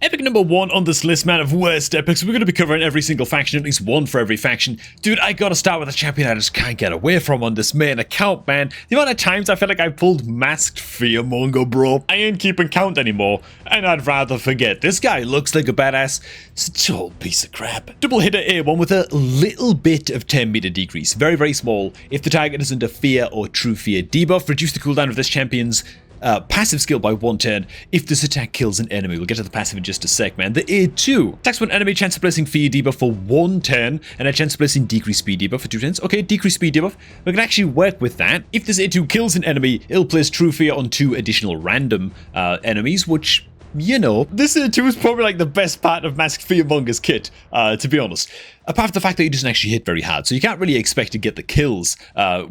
Epic number 1 on this list, man, of worst epics. We're going to be covering every single faction, at least one for every faction. Dude, I gotta start with a champion I just can't get away from on this main account, man. The amount of times I feel like I pulled Masked Fearmonger, bro. I ain't keeping count anymore, and I'd rather forget. This guy looks like a badass. It's a total piece of crap. Double hitter A1 with a little bit of 10 meter decrease. Very, very small. If the target is under fear or true fear debuff, reduce the cooldown of this champion's passive skill by 1 turn if this attack kills an enemy. We'll get to the passive in just a sec, man. The A2 attacks one enemy, chance of placing fear debuff for 1 turn, and a chance of placing decreased speed debuff for 2 turns. Okay, decreased speed debuff. We can actually work with that. If this A2 kills an enemy, it'll place true fear on 2 additional random enemies, which, you know, this A2 is probably like the best part of Masked Fearmonger's kit, to be honest. Apart from the fact that he doesn't actually hit very hard, so you can't really expect to get the kills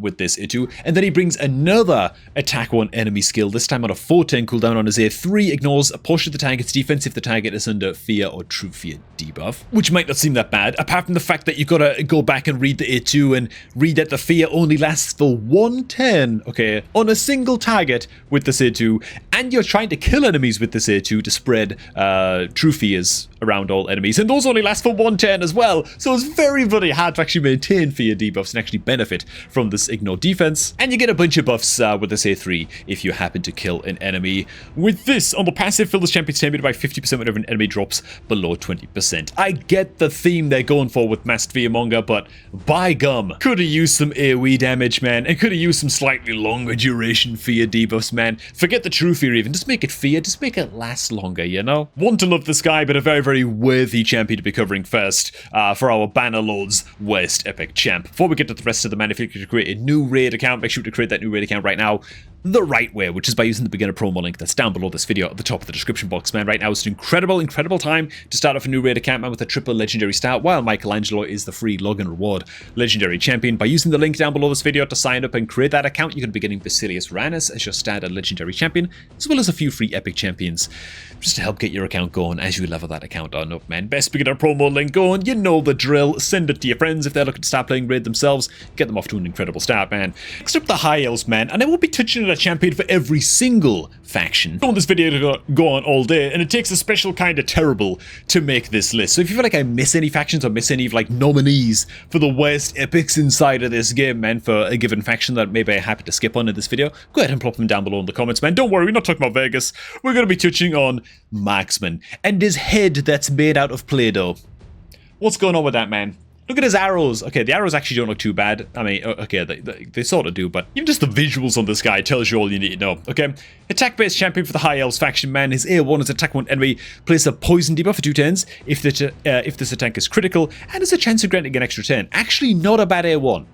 with this A2. And then he brings another attack 1 enemy skill, this time on a 4-turn cooldown on his A3, ignores a portion of the target's defense if the target is under fear or true fear debuff, which might not seem that bad, apart from the fact that you've got to go back and read the A2 and read that the fear only lasts for 1 turn, okay, on a single target with this A2, and you're trying to kill enemies with this A2 to spread true fears around all enemies, and those only last for 1 turn as well, so it's very, very hard to actually maintain fear debuffs and actually benefit from this ignore defense. And you get a bunch of buffs with this A3 if you happen to kill an enemy. With this, on the passive, fill this champion's team by 50% whenever an enemy drops below 20%. I get the theme they're going for with Masked Fearmonger, but by gum, could have used some AoE damage, man, and could have used some slightly longer duration fear debuffs, man. Forget the true fear even, just make it fear, just make it last longer, you know? Want to love this guy, but a very, very worthy champion to be covering first for our Bannerlord's worst epic champ. Before we get to the rest of the man, if you're looking to create a new raid account, make sure to create that new raid account right now the right way, which is by using the beginner promo link that's down below this video at the top of the description box, man. Right now it's an incredible time to start off a new raid account, man, with a triple legendary start, while Michelangelo is the free login reward legendary champion. By using the link down below this video to sign up and create that account, you're going to be getting Basilius Ranus as your standard legendary champion, as well as a few free epic champions, just to help get your account going as you level that account on up, man. Best beginner promo link going, you know the drill. Send it to your friends if they're looking to start playing raid themselves. Get them off to an incredible start, man. Next up, the high elves, man, and I won't be touching on a champion for every single faction. I want this video to go on all day, and it takes a special kind of terrible to make this list. So if you feel like I miss any factions or miss any of like nominees for the worst epics inside of this game, man, for a given faction that maybe I'm happy to skip on in this video, go ahead and plop them down below in the comments, man. Don't worry, we're not talking about Vegas. We're going to be touching on Marksman and his head that's made out of Play-Doh. What's going on with that, man? Look at his arrows. Okay, the arrows actually don't look too bad. I mean, okay, they sort of do, but even just the visuals on this guy tells you all you need to know. Okay, attack-based champion for the High Elves faction, man. His A1 is attack 1 enemy, place a poison debuff for 2 turns if this attack is critical, and has a chance of granting an extra turn. Actually, not a bad A1.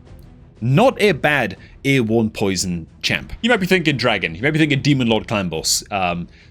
Not a bad A1 poison champ. You might be thinking Dragon. You might be thinking Demon Lord Clan Boss.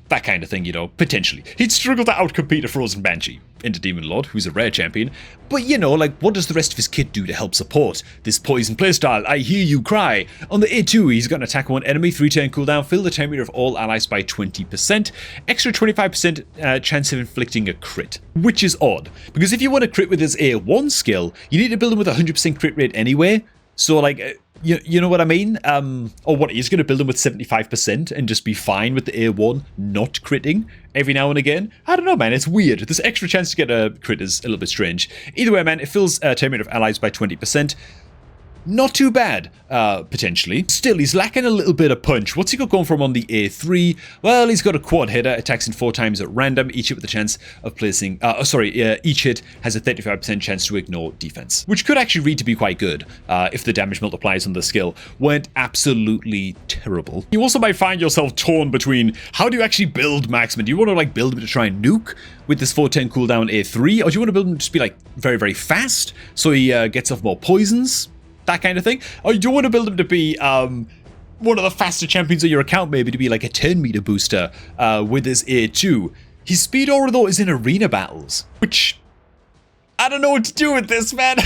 That kind of thing, you know, potentially. He'd struggle to outcompete a Frozen Banshee into Demon Lord, who's a rare champion. But, you know, like, what does the rest of his kit do to help support this poison playstyle? I hear you cry. On the A2, he's got an attack 1 enemy, 3-turn cooldown, fill the turn meter of all allies by 20%, extra 25% chance of inflicting a crit. Which is odd, because if you want to crit with his A1 skill, you need to build him with a 100% crit rate anyway. So, like, you know what I mean? Or what, he's going to build him with 75% and just be fine with the A1 not critting every now and again? I don't know, man. It's weird. This extra chance to get a crit is a little bit strange. Either way, man, it fills turn rate of allies by 20%. Not too bad, potentially. Still, he's lacking a little bit of punch. What's he got going for him on the A3? Well, he's got a quad hitter, attacks in 4 times at random, each hit with a chance of placing... each hit has a 35% chance to ignore defense, which could actually read to be quite good if the damage multipliers on the skill weren't absolutely terrible. You also might find yourself torn between, how do you actually build Marksman? Do you want to, like, build him to try and nuke with this 4-turn cooldown A3? Or do you want to build him to just be, like, very, very fast so he gets off more poisons? That kind of thing. Or you want to build him to be one of the faster champions of your account, maybe to be like a 10 meter booster with his A2. His speed aura, though, is in arena battles, which I don't know what to do with this, man.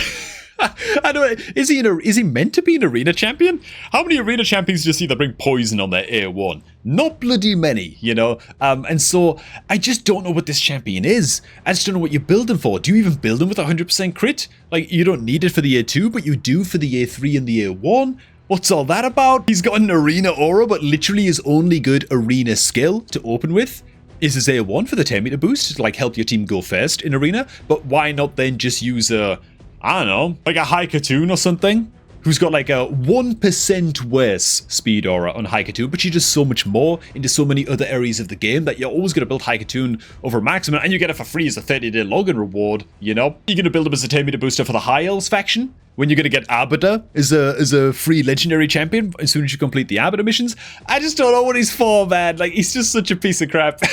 I don't. Is he meant to be an arena champion? How many arena champions do you see that bring poison on their A1? Not bloody many, you know. And so I just don't know what this champion is. I just don't know what you build him for. Do you even build him with 100% crit? Like, you don't need it for the A2, but you do for the A3 and the A1. What's all that about? He's got an arena aura, but literally his only good arena skill to open with is his A1 for the 10 meter boost to like help your team go first in arena, but why not then just use a, I don't know, like a Haikatoon or something, who's got like a 1% worse speed aura on Haikatoon, but she does so much more into so many other areas of the game that you're always going to build Haikatoon over maximum, and you get it for free as a 30-day login reward, you know? You're going to build him as a 10 meter booster for the High Elves faction, when you're going to get Arbiter as a free legendary champion as soon as you complete the Arbiter missions. I just don't know what he's for, man. Like, he's just such a piece of crap.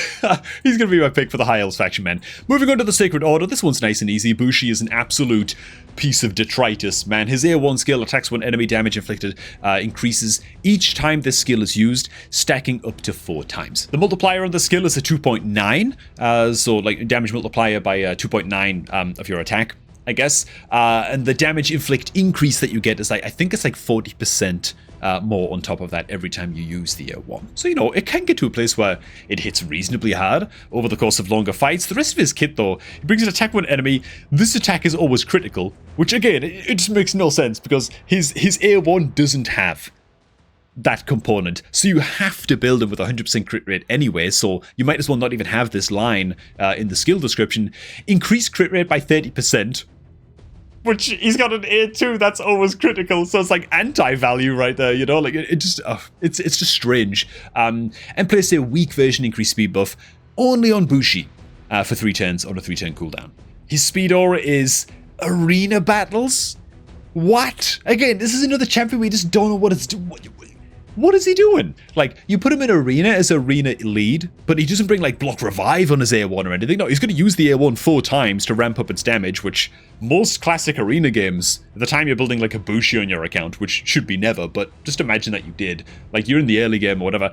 He's going to be my pick for the High Elves faction, man. Moving on to the Sacred Order. This one's nice and easy. Bushi is an absolute piece of detritus, man. His A1 skill attacks when enemy damage inflicted increases each time this skill is used, stacking up to 4 times. The multiplier on the skill is a 2.9, so like damage multiplier by 2.9 of your attack, I guess, and the damage inflict increase that you get is like, I think it's like 40% more on top of that every time you use the A1. So, you know, it can get to a place where it hits reasonably hard over the course of longer fights. The rest of his kit, though, he brings an attack when enemy. This attack is always critical, which again, it just makes no sense because his A1 doesn't have that component, so you have to build him with 100% crit rate anyway, so you might as well not even have this line in the skill description. Increase crit rate by 30%, which he's got an A2 that's always critical, so it's like anti-value right there, you know, like it just, it's just strange. And place a weak version increase speed buff only on Bushi for 3 turns on a 3-turn cooldown. His speed aura is arena battles. What? Again, this is another champion we just don't know what it's doing. What is he doing? Like, you put him in arena as arena lead, but he doesn't bring like block revive on his A1 or anything. No, he's going to use the A1 4 times to ramp up its damage, which most classic arena games, at the time you're building like a Bushi on your account, which should be never, but just imagine that you did. Like, you're in the early game or whatever.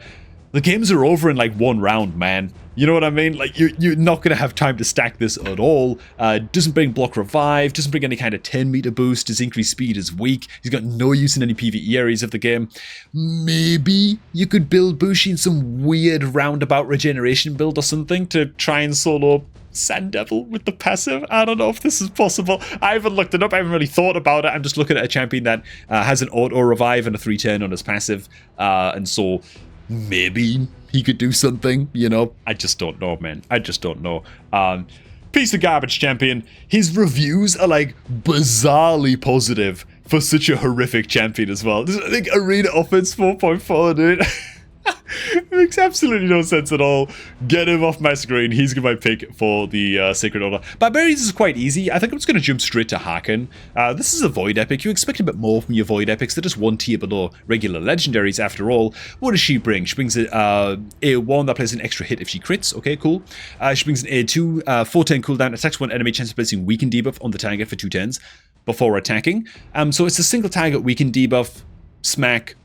The games are over in like 1 round, man. You know what I mean? Like, you're not going to have time to stack this at all. Doesn't bring block revive, doesn't bring any kind of 10 meter boost. His increased speed is weak. He's got no use in any PvE areas of the game. Maybe you could build Bushi in some weird roundabout regeneration build or something to try and solo Sand Devil with the passive. I don't know if this is possible. I haven't looked it up. I haven't really thought about it. I'm just looking at a champion that has an auto revive and a 3-turn on his passive. And so maybe he could do something, you know? I just don't know, man. I just don't know. Piece of garbage champion. His reviews are like bizarrely positive for such a horrific champion as well. I think arena offense 4.4, dude. Makes absolutely no sense at all. Get him off my screen. He's my pick for the Sacred Order. Barbarians is quite easy. I think I'm just going to jump straight to Haken. This is a Void Epic. You expect a bit more from your Void Epics. They're just 1 tier below regular legendaries after all. What does she bring? She brings A1 that plays an extra hit if she crits. Okay, cool. She brings an A2, 4-turn cooldown, attacks one enemy, chance of placing weaken debuff on the target for 2 turns before attacking. So it's a single target weaken debuff, smack.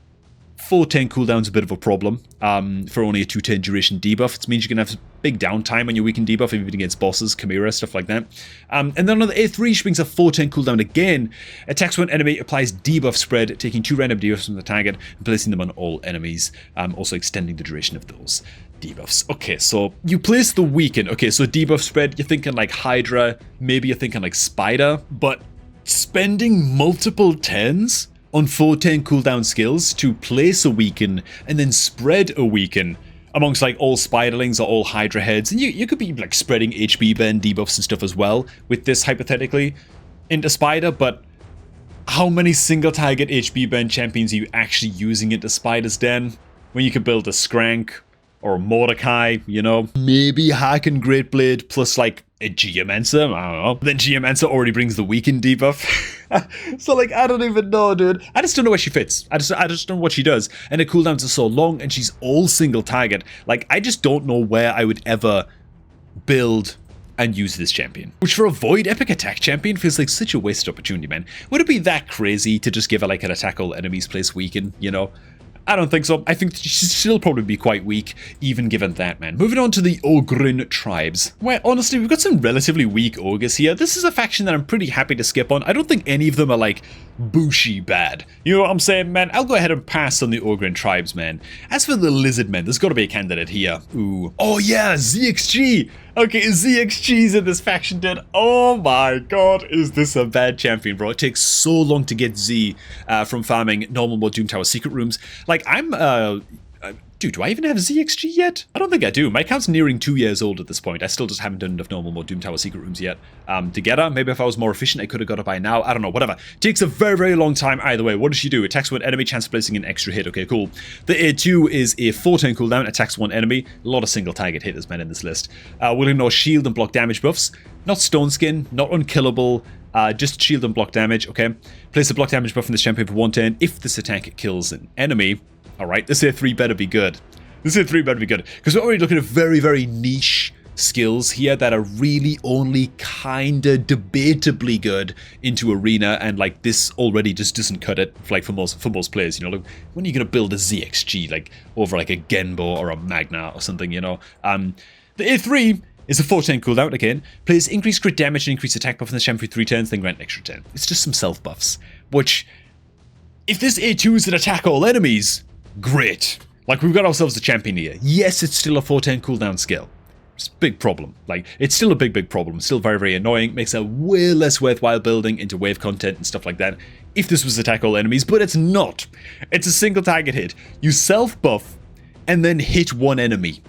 4-turn cooldown's a bit of a problem for only a 2-turn duration debuff. It means you can have big downtime on your weakened debuff, even against bosses, Chimera, stuff like that. And then on the A3, she brings a 4-turn cooldown again. Attacks when enemy, applies debuff spread, taking 2 random debuffs from the target and placing them on all enemies, also extending the duration of those debuffs. Okay, so you place the weaken. Okay, so debuff spread, you're thinking like Hydra, maybe you're thinking like Spider, but spending multiple turns on 4-turn cooldown skills to place a weaken and then spread a weaken amongst like all spiderlings or all Hydra heads, and you could be like spreading HP burn debuffs and stuff as well with this hypothetically into Spider, but how many single target HP burn champions are you actually using into Spider's Den when you could build a Skrank or a Mordecai, you know? Maybe Haken Greatblade plus like a Geomancer, I don't know. Then Geomancer already brings the weakened debuff. So like, I don't even know, dude. I just don't know where she fits. I just don't know what she does. And her cooldowns are so long and she's all single target. Like, I just don't know where I would ever build and use this champion. Which for a Void Epic attack champion feels like such a wasted opportunity, man. Would it be that crazy to just give her like an attack all enemies place weaken, you know? I don't think so. I think she'd still probably be quite weak, even given that, man. Moving on to the Ogren tribes, where honestly, we've got some relatively weak ogres here. This is a faction that I'm pretty happy to skip on. I don't think any of them are like Bushi bad. You know what I'm saying, man? I'll go ahead and pass on the Ogren tribes, man. As for the lizard men, there's got to be a candidate here. Ooh. Oh yeah, ZXG. Okay, ZXG's in this faction, dude. Oh my god, is this a bad champion, bro? It takes so long to get Z from farming normal mode Doom Tower secret rooms. Like, I'm Dude, do I even have ZXG yet? I don't think I do. My account's nearing 2 years old at this point. I still just haven't done enough normal mode Doom Tower secret rooms yet to get her. Maybe if I was more efficient, I could have got her by now. I don't know, whatever. Takes a very, very long time either way. What does she do? Attacks one enemy, chance of placing an extra hit. Okay, cool. The A2 is a 4-turn cooldown, attacks one enemy. A lot of single target hitters, man, in this list. We'll ignore shield and block damage buffs. Not stone skin, not unkillable. Just shield and block damage, okay? Place a block damage buff on this champion for 1 turn if this attack kills an enemy. Alright, this A3 better be good. This A3 better be good. Because we're already looking at very, very niche skills here that are really only kinda debatably good into arena, and like this already just doesn't cut it like for most players, you know. Like, when are you gonna build a ZXG like over like a Genbo or a Magna or something, you know? The A3 is a 4-turn cooldown again. Plays increased crit damage and increased attack buff in the champion for 3 turns, then grant an extra 10. It's just some self buffs. Which, if this A2 is an attack all enemies, great. Like, we've got ourselves a champion here. Yes, it's still a 4-turn cooldown skill. It's a big problem. Like, it's still a big problem. Still very, very annoying. Makes it way less worthwhile building into wave content and stuff like that if this was attack all enemies, but it's not. It's a single target hit. You self-buff and then hit one enemy.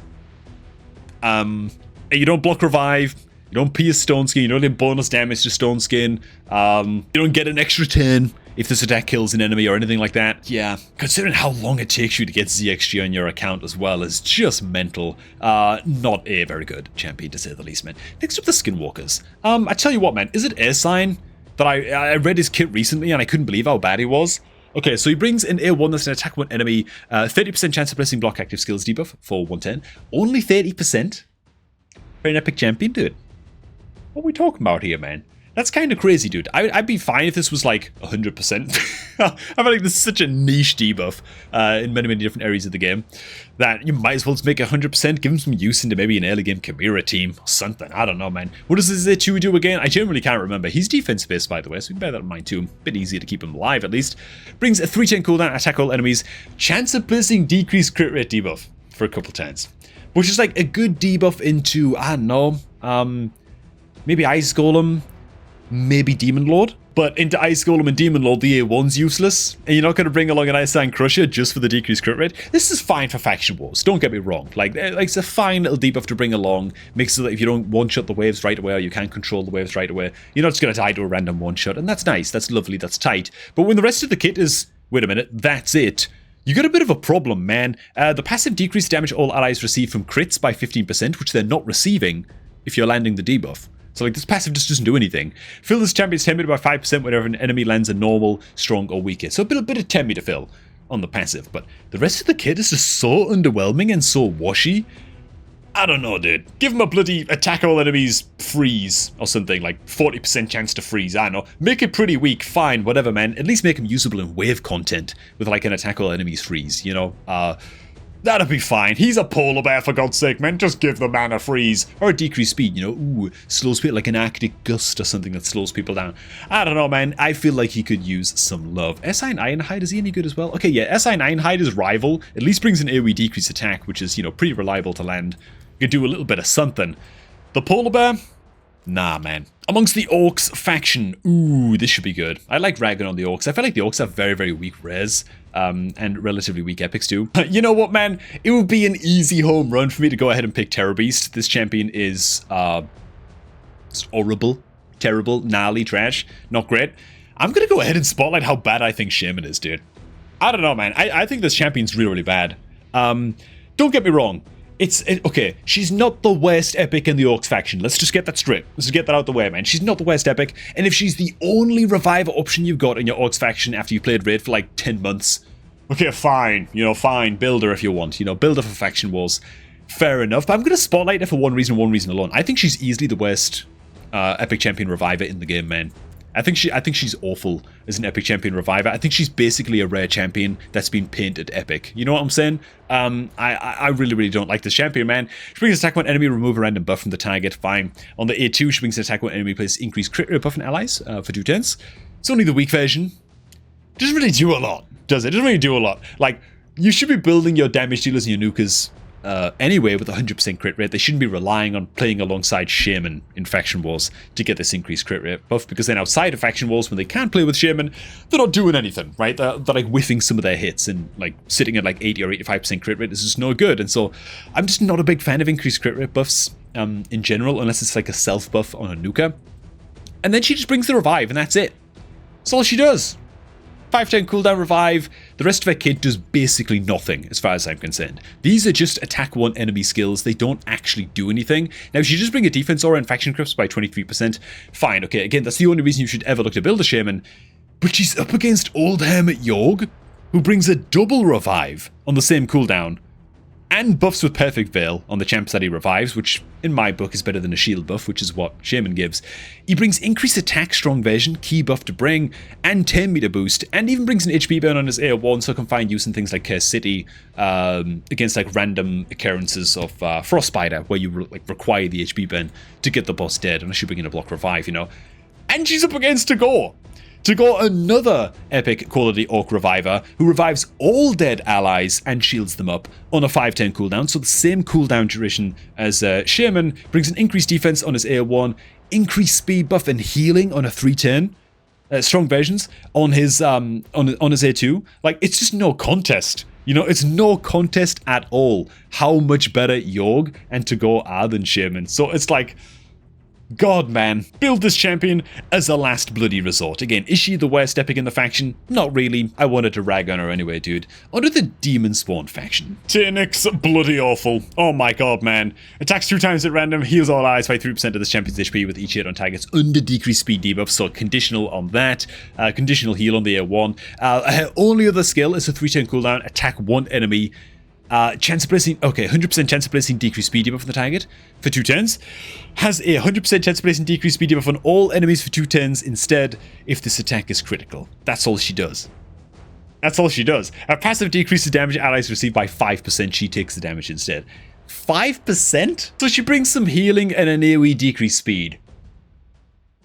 And you don't block revive. You don't pierce stone skin. You don't get bonus damage to stone skin. You don't get an extra turn if this attack kills an enemy or anything like that. Yeah, considering how long it takes you to get ZXG on your account as well is just mental. Not a very good champion, to say the least, man. Next up, the Skinwalkers. I tell you what, man, is it Airsign that I read his kit recently and I couldn't believe how bad he was? Okay, so he brings an A1 that's an attack one enemy, 30% chance of placing block active skills debuff for 110. Only 30%? For an epic champion, dude. What are we talking about here, man? That's kind of crazy, dude. I'd be fine if this was like 100%. I feel like this is such a niche debuff in many, many different areas of the game that you might as well just make 100%, give him some use into maybe an early game Chimera team or something. I don't know, man. What does this A2 do again? I generally can't remember. He's defense based, by the way, so we can bear that in mind too. Bit easier to keep him alive, at least. Brings a 3-turn cooldown, attack all enemies. Chance of placing decreased crit rate debuff for a couple turns. Which is like a good debuff into, I don't know, maybe Ice Golem, maybe Demon Lord. But into Ice Golem and Demon Lord, the A1's useless. And you're not going to bring along an Ice Sand Crusher just for the decreased crit rate. This is fine for Faction Wars, don't get me wrong. Like it's a fine little debuff to bring along. Makes it so that if you don't one-shot the waves right away, or you can't control the waves right away, you're not just going to die to a random one-shot. And that's nice, that's lovely, that's tight. But when the rest of the kit is, wait a minute, that's it. You got a bit of a problem, man. The passive decreased damage all allies receive from crits by 15%, which they're not receiving if you're landing the debuff. So like this passive just doesn't do anything. Fill this champion's 10 meter by 5% whenever an enemy lands a normal, strong, or weak hit. So a bit of 10 meter fill on the passive. But the rest of the kit is just so underwhelming and so washy. I don't know, dude. Give him a bloody attack all enemies freeze or something, like 40% chance to freeze. I don't know. Make it pretty weak, fine, whatever, man. At least make him usable in wave content with like an attack all enemies freeze, you know? That'll be fine. He's a polar bear, for God's sake, man. Just give the man a freeze. Or a decreased speed, you know? Ooh, slows people like an Arctic gust or something that slows people down. I don't know, man. I feel like he could use some love. SI and Ironhide, is he any good as well? Okay, yeah, SI and Ironhide is rival. At least brings an AoE decreased attack, which is, you know, pretty reliable to land. You could do a little bit of something. The polar bear? Nah, man. Amongst the Orcs faction, ooh, this should be good. I like ragging on the Orcs. I feel like the Orcs have very, very weak res, and relatively weak epics too. You know what, man? It would be an easy home run for me to go ahead and pick Terror Beast. This champion is, it's horrible, terrible, gnarly, trash, not great. I'm gonna go ahead and spotlight how bad I think Shaman is, dude. I don't know, man. I think this champion's really, really bad. Don't get me wrong. Okay, she's not the worst epic in the Orcs faction. Let's just get that straight. Let's just get that out the way, man. She's not the worst epic, and if she's the only reviver option you've got in your Orcs faction after you played Raid for like 10 months, okay, fine. You know, fine. Build her if you want. You know, build her for faction wars. Fair enough, but I'm going to spotlight her for one reason alone. I think she's easily the worst epic champion reviver in the game, man. I think she's awful as an epic champion reviver. I think she's basically a rare champion that's been painted epic. You know what I'm saying? I really, really don't like this champion, man. She brings attack one enemy, remove a random buff from the target. Fine. On the A2, she brings an attack one enemy, place increased crit rate buff on allies for 2 turns. It's only the weak version. Doesn't really do a lot, does it? Doesn't really do a lot. Like, you should be building your damage dealers and your nukers anyway with 100% crit rate. They shouldn't be relying on playing alongside Shaman in Faction Wars to get this increased crit rate buff, because then outside of Faction Wars, when they can play with Shaman, they're not doing anything, right? They're like whiffing some of their hits and like sitting at like 80 or 85% crit rate is just no good. And so I'm just not a big fan of increased crit rate buffs in general, unless it's like a self buff on a Nuka. And then she just brings the revive, and that's it. That's all she does. 5-10 cooldown revive. The rest of her kit does basically nothing as far as I'm concerned. These are just attack 1 enemy skills. They don't actually do anything. Now, if you just bring a defense aura and faction crisps by 23%, fine. Okay, again, that's the only reason you should ever look to build a Shaman. But she's up against Old Hermit Yorg, who brings a double revive on the same cooldown, and buffs with Perfect Veil on the champs that he revives, which in my book is better than a shield buff, which is what Shaman gives. He brings increased attack, strong version, key buff to bring, and 10 meter boost, and even brings an HP burn on his AO1, so can find use in things like Curse City, against like random occurrences of Frostbiter, where you require the HP burn to get the boss dead, unless you bring in a block revive, you know. And she's up against Tagore. Tagore, another epic quality Orc Reviver, who revives all dead allies and shields them up on a 5-10 cooldown, so the same cooldown duration as Shaman, brings an increased defense on his AO1, increased speed buff and healing on a 3-10, strong versions on his on his A2. Like, it's just no contest. You know, it's no contest at all how much better Yorg and Tagore are than Shaman. So it's like, God, man, build this champion as a last bloody resort. Again, is she the worst epic in the faction? Not really. I wanted to rag on her anyway, dude. Onto the Demon Spawn faction. Tyranids, bloody awful. Oh my god, man. Attacks 2 times at random, heals all allies by 3% of this champion's HP with each hit on targets under decreased speed debuff, so conditional on that. Conditional heal on the A1. Her only other skill is a 3-10 cooldown, attack 1 enemy. Chance of placing, okay, 100% chance of placing decreased speed debuff on the target for 2 turns. Has a 100% chance of placing decreased speed debuff on all enemies for 2 turns instead if this attack is critical. That's all she does. That's all she does. Her passive decreases damage allies receive by 5%. She takes the damage instead. 5%? So she brings some healing and an AoE decreased speed.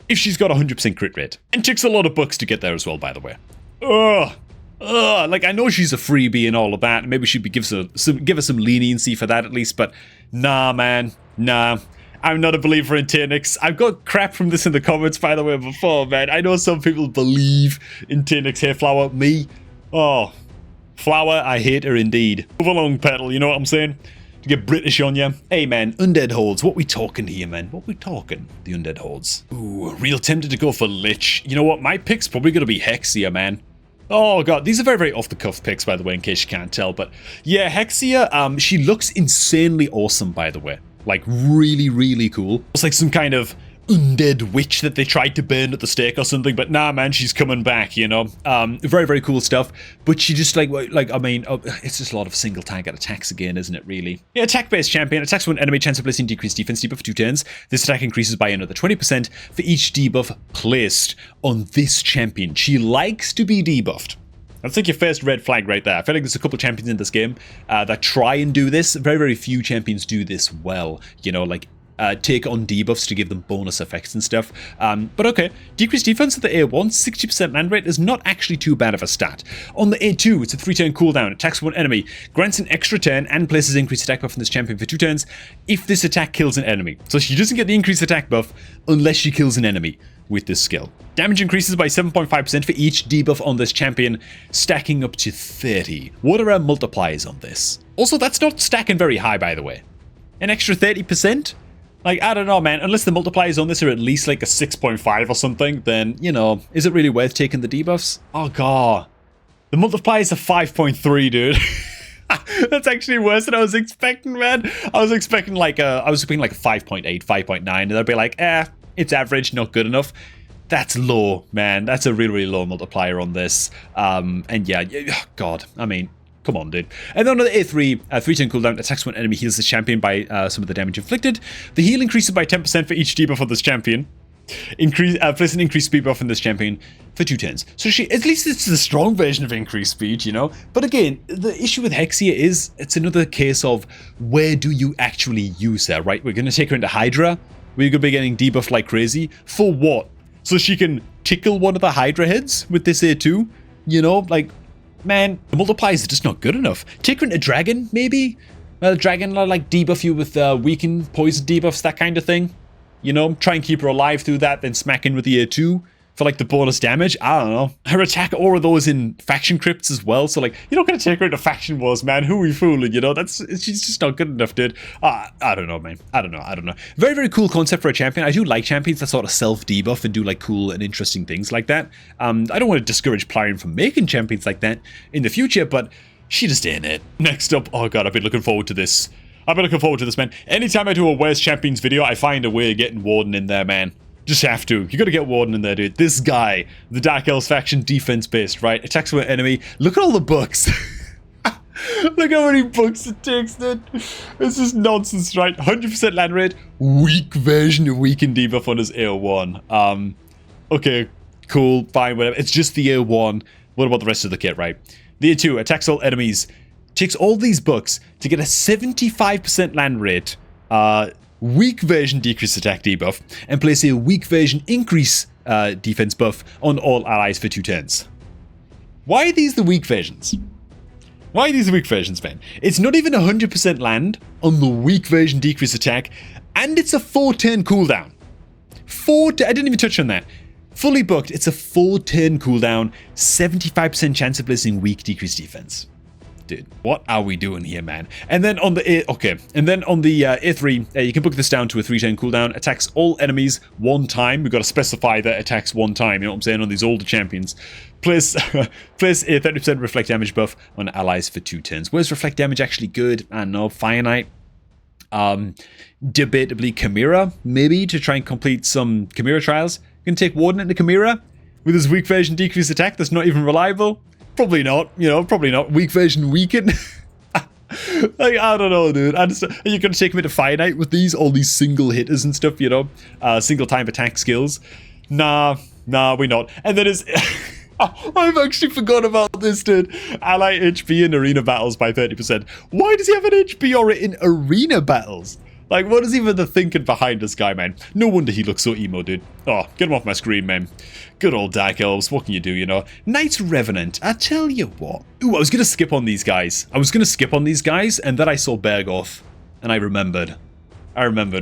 If she's got 100% crit rate. And ticks a lot of bucks to get there as well, by the way. Ugh. Like, I know she's a freebie and all of that, and maybe she'd give her some leniency for that at least, but nah, man, nah. I'm not a believer in Tyranids. I've got crap from this in the comments, by the way, before, man. I know some people believe in Tyranids hair flower. Me? Oh, flower, I hate her indeed. Move along, Petal, you know what I'm saying? To get British on ya. Hey, man, Undead Holds. What we talking here, man? What we talking? The Undead Holds. Ooh, real tempted to go for Lich. You know what? My pick's probably going to be Hexia, man. Oh god, these are very, very off-the-cuff picks, by the way, in case you can't tell. But yeah, Hexia, she looks insanely awesome, by the way. Like, really, really cool. It's like some kind of undead witch that they tried to burn at the stake or something, but nah, man, she's coming back, you know. Very, very cool stuff. But she just, I mean, it's just a lot of single target attacks again, isn't it, really? Yeah, attack-based champion. Attacks one enemy, chance of placing decreased defense debuff for 2 turns. This attack increases by another 20% for each debuff placed on this champion. She likes to be debuffed. That's like your first red flag right there. I feel like there's a couple champions in this game that try and do this. Very, very few champions do this well. You know, like, take on debuffs to give them bonus effects and stuff. But okay, decreased defense at the A1, 60% land rate is not actually too bad of a stat. On the A2, it's a 3-turn cooldown, attacks 1 enemy, grants an extra turn, and places increased attack buff on this champion for 2 turns if this attack kills an enemy. So she doesn't get the increased attack buff unless she kills an enemy with this skill. Damage increases by 7.5% for each debuff on this champion, stacking up to 30. What are our multipliers on this? Also, that's not stacking very high, by the way. An extra 30%? Like, I don't know, man. Unless the multipliers on this are at least like a 6.5 or something, then, you know, is it really worth taking the debuffs? Oh, God. The multipliers are 5.3, dude. That's actually worse than I was expecting, man. I was expecting like a 5.8, 5.9, and I'd be like, it's average, not good enough. That's low, man. That's a really, really low multiplier on this. And yeah, God, I mean, come on, dude. And then on the A3, 3-turn cooldown, attacks one enemy, heals the champion by some of the damage inflicted. The heal increases by 10% for each debuff on this champion. Place an increased speed buff on this champion for 2 turns. So at least it's the strong version of increased speed, you know? But again, the issue with Hexia is it's another case of where do you actually use her, right? We're going to take her into Hydra. We're going to be getting debuffed like crazy. For what? So she can tickle one of the Hydra heads with this A2? You know, like, man, the multipliers are just not good enough. Take her into Dragon, maybe? Well, Dragon will like debuff you with weaken, poison debuffs, that kind of thing. You know, try and keep her alive through that, then smack in with the A2 for like the bonus damage. I don't know. Her attack aura though is in faction crypts as well, so like you're not gonna take her into faction wars, man. Who are we fooling? You know, she's just not good enough, dude. I don't know, man. I don't know. Very, very cool concept for a champion. I do like champions that sort of self debuff and do like cool and interesting things like that. I don't want to discourage Plarion from making champions like that in the future, but she just ain't it. Next up, oh god, I've been looking forward to this. Man. Anytime I do a Where's Champions video, I find a way of getting Warden in there, man. Just have to. You gotta get Warden in there, dude. This guy, the Dark Elves faction, defense-based, right? Attacks from an enemy. Look at all the books. Look how many books it takes, dude. It's just nonsense, right? 100% land rate. Weak version of weakened debuff on his AO1. Okay, cool, fine, whatever. It's just the AO1. What about the rest of the kit, right? The A2 attacks all enemies. Takes all these books to get a 75% land rate, weak version decrease attack debuff, and place a weak version increase defense buff on all allies for 2 turns. Why are these the weak versions? Why are these the weak versions, man? It's not even 100% land on the weak version decrease attack, and it's a 4-turn cooldown. I didn't even touch on that. Fully booked, it's a 4-turn cooldown, 75% chance of placing weak decrease defense. Dude, what are we doing here, man? And then on the A3, you can book this down to a 3-turn cooldown. Attacks all enemies 1 time. We've got to specify that attacks 1 time. You know what I'm saying? On these older champions, place a 30% reflect damage buff on allies for 2 turns. Where's reflect damage actually good? I don't know. Fire debatably Chimera, maybe to try and complete some Chimera trials. You can take Warden into Chimera with his weak version decrease attack. That's not even reliable. Probably not, you know, probably not. Weak version weaken. Like, I don't know, dude. Are you going to take him into Fire Knight with all these single hitters and stuff, you know? Single time attack skills? Nah, we're not. And then I've actually forgot about this, dude. Ally HP in arena battles by 30%. Why does he have an HP aura in arena battles? Like, what is even the thinking behind this guy, man? No wonder he looks so emo, dude. Oh, get him off my screen, man. Good old Dark Elves. What can you do, you know? Knights Revenant. I tell you what. Ooh, I was going to skip on these guys. And then I saw Bergoth. And I remembered.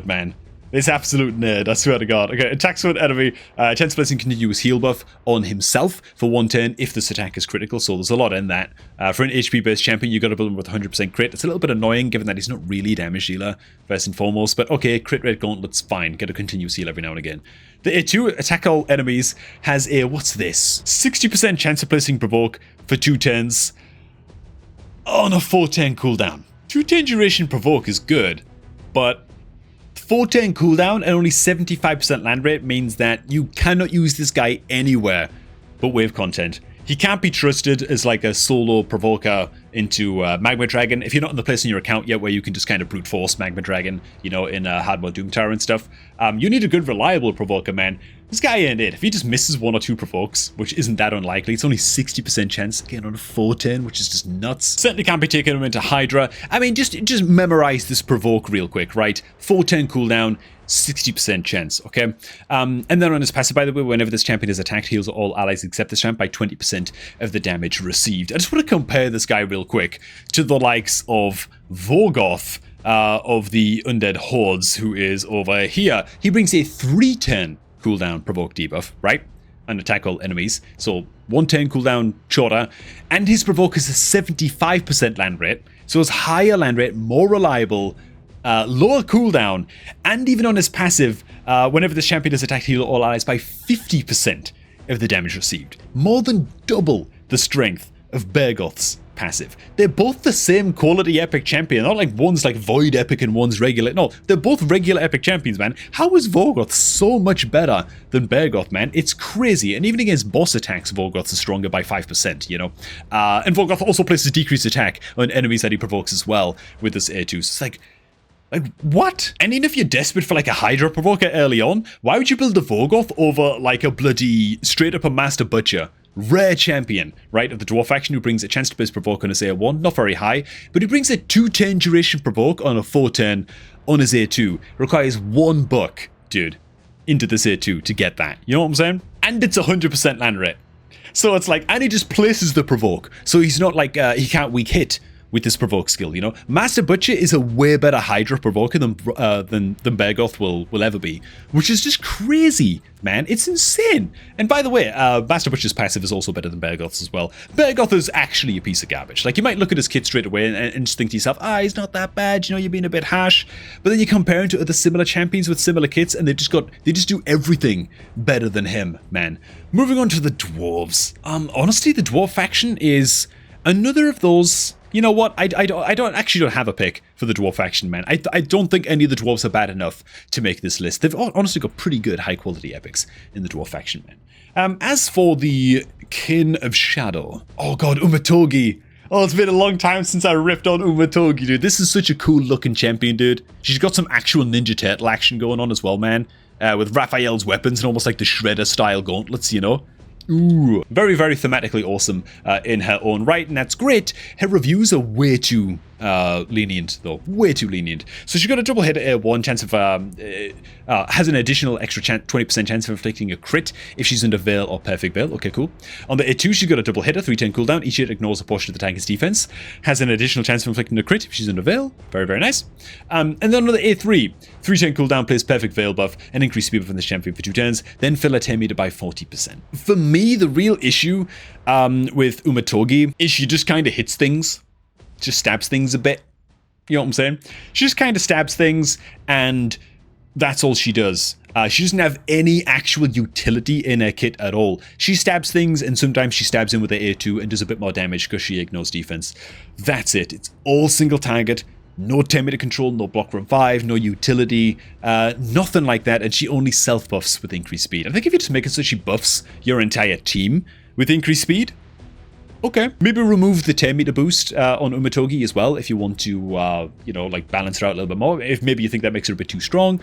Man. This absolute nerd, I swear to God. Okay, attacks for an enemy. Chance placing continuous heal buff on himself for 1 turn if this attack is critical, so there's a lot in that. For an HP-based champion, you got to build him with 100% crit. It's a little bit annoying given that he's not really a damage healer, first and foremost, but okay, crit rate gauntlet's fine. Get a continuous heal every now and again. The A2, attack all enemies, has a, what's this? 60% chance of placing provoke for 2 turns on a 4-turn cooldown. 2-turn duration provoke is good, but 4-turn cooldown and only 75% land rate means that you cannot use this guy anywhere but wave content. He can't be trusted as like a solo provoker into Magma Dragon if you're not in the place in your account yet where you can just kind of brute force Magma Dragon, you know, in hard mode Doom Tower and stuff. You need a good reliable provoker, man. This guy ain't it. If he just misses 1 or 2 provokes, which isn't that unlikely, it's only 60% chance again on a 4-turn, which is just nuts. Certainly can't be taking him into Hydra. I mean, just memorize this provoke real quick, right? 4-turn cooldown, 60% chance, okay? And then on his passive, by the way, whenever this champion is attacked, heals all allies except this champ by 20% of the damage received. I just want to compare this guy real quick to the likes of Vorgoth of the Undead Hordes, who is over here. He brings a 3-turn cooldown provoke debuff, right? And attack all enemies. So 1-turn cooldown shorter. And his provoke is a 75% land rate. So it's higher land rate, more reliable, lower cooldown, and even on his passive, whenever this champion is attacked, heal all allies by 50% of the damage received. More than double the strength of Bergoth's passive. They're both the same quality epic champion, not like one's like void epic and one's regular. No, they're both regular epic champions, man. How is Vorgoth so much better than Bergoth, man? It's crazy. And even against boss attacks, Vorgoth is stronger by 5%, you know? And Vorgoth also places decreased attack on enemies that he provokes as well with this A2. So it's like, what? And even if you're desperate for like a Hydra provoker early on, why would you build a Vorgoth over like a bloody straight up a Master Butcher? Rare champion, right, of the Dwarf faction who brings a chance to place provoke on his A1, not very high, but he brings a 2-turn duration provoke on a 4-turn on his A2. Requires 1 book, dude, into this A2 to get that. You know what I'm saying? And it's 100% land rate. So it's like, and he just places the provoke. So he's not like, he can't weak hit with this provoke skill, you know? Master Butcher is a way better Hydra provoker than Bergoth will ever be, which is just crazy, man. It's insane. And by the way, Master Butcher's passive is also better than Bergoth's as well. Bergoth is actually a piece of garbage. Like, you might look at his kit straight away and just think to yourself, he's not that bad, you know, you're being a bit harsh. But then you compare him to other similar champions with similar kits, and they just do everything better than him, man. Moving on to the dwarves. Honestly, the dwarf faction is another of those. You know what? I don't have a pick for the dwarf faction, man. I don't think any of the dwarves are bad enough to make this list. They've honestly got pretty good high quality epics in the dwarf faction, man. As for the Kin of Shadow, oh god, Umatogi. Oh, it's been a long time since I ripped on Umatogi, dude. This is such a cool looking champion, dude. She's got some actual Ninja Turtle action going on as well, man. With Raphael's weapons and almost like the Shredder style gauntlets, you know. Ooh, very, very thematically awesome in her own right, and that's great. Her reviews are way too lenient, though. Way too lenient. So she's got a double hit at 1 chance of, has an additional extra 20% chance of inflicting a crit if she's under Veil or Perfect Veil. Okay, cool. On the A2, she's got a double hitter, 3-turn cooldown. Each hit ignores a portion of the tanker's defense. Has an additional chance of inflicting a crit if she's under Veil. Very, very nice. And then on the A3, 3-turn cooldown, plays Perfect Veil buff and increase speed buff on this champion for 2 turns. Then fill her 10 meter by 40%. For me, the real issue with Umatogi is she just kind of hits things. Just stabs things a bit. You know what I'm saying? She just kind of stabs things, and that's all she does. She doesn't have any actual utility in her kit at all. She stabs things, and sometimes she stabs in with her A2 and does a bit more damage because she ignores defense. That's it. It's all single target. No 10 meter control, no block from 5, no utility, nothing like that, and she only self-buffs with increased speed. I think if you just make it so she buffs your entire team with increased speed, okay, maybe remove the 10 meter boost on Umatogi as well if you want to, you know, like balance her out a little bit more. If maybe you think that makes her a bit too strong,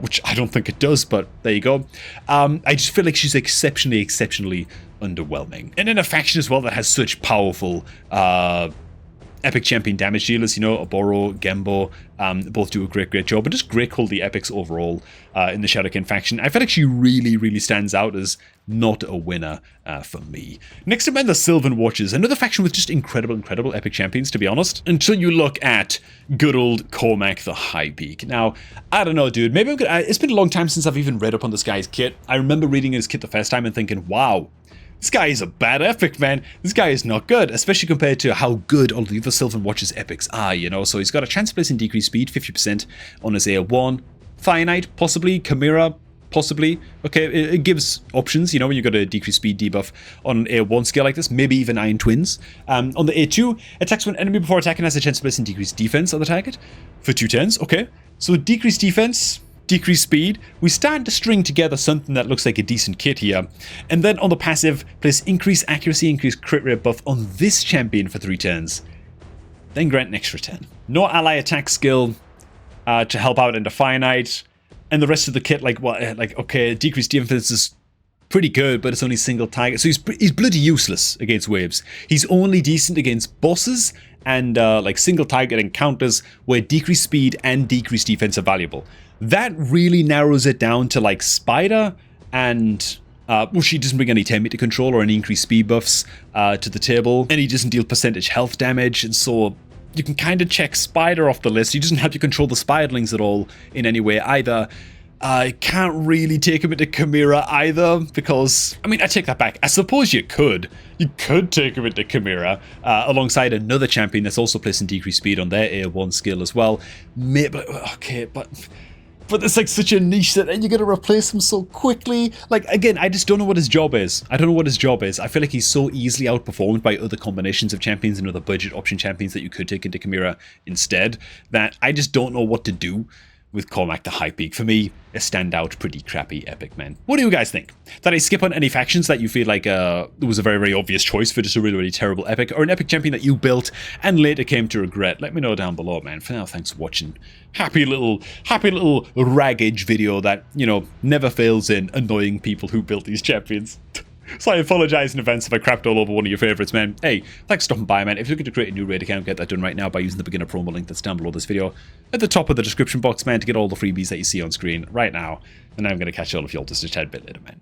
which I don't think it does, but there you go. I just feel like she's exceptionally underwhelming. And in a faction as well that has such powerful epic champion damage dealers, you know, Oboro, Gembo, both do a great job, and just great quality epics overall in the Shadowkin faction. I feel like she really stands out as not a winner for me. Next up, the Sylvan Watchers, another faction with just incredible epic champions, to be honest, until you look at good old Cormac the High Peak. Now, I don't know, dude, maybe it's been a long time since I've even read up on this guy's kit. I remember reading his kit the first time and thinking, wow, this guy is a bad epic, man. This guy is not good, especially compared to how good all the other Sylvan Watchers epics are, you know? So he's got a chance to place in decreased speed, 50% on his A1. Finite, possibly. Chimera, possibly. Okay, it gives options, you know, when you've got a decreased speed debuff on an A1 scale like this, maybe even Iron Twins. On the A2, attacks when enemy before attacking has a chance to place in decreased defense on the target for 2 turns. Okay, so decreased defense, decreased speed, we start to string together something that looks like a decent kit here. And then on the passive, place increased accuracy, increased crit rate buff on this champion for 3 turns. Then grant an extra 10. No ally attack skill to help out in the finite. And the rest of the kit, like, what, like, okay, decreased defense is pretty good, but it's only single target. So he's bloody useless against waves. He's only decent against bosses and like single target encounters where decreased speed and decreased defense are valuable. That really narrows it down to like Spider and well, she doesn't bring any 10 meter control or any increased speed buffs to the table, and he doesn't deal percentage health damage, and so you can kind of check Spider off the list. He doesn't help you control the Spiderlings at all in any way either. I can't really take him into Chimera either, because, I mean, I take that back. I suppose you could. You could take him into Chimera alongside another champion that's also placing decreased speed on their A1 skill as well. Maybe, okay, but it's like such a niche that you're going to replace him so quickly. Like, again, I just don't know what his job is. I don't know what his job is. I feel like he's so easily outperformed by other combinations of champions and other budget option champions that you could take into Chimera instead, that I just don't know what to do with Cormac the High Peak. For me, a standout, pretty crappy epic, man. What do you guys think? Did I skip on any factions that you feel like there was a very obvious choice for just a really terrible epic, or an epic champion that you built and later came to regret? Let me know down below, man. For now, thanks for watching. Happy little raggage video that, you know, never fails in annoying people who built these champions. So I apologize in advance if I crapped all over one of your favorites, man. Hey, thanks for stopping by, man. If you're looking to create a new raid account, get that done right now by using the beginner promo link that's down below this video at the top of the description box, man, to get all the freebies that you see on screen right now. And I'm going to catch all of y'all just a tad bit later, man.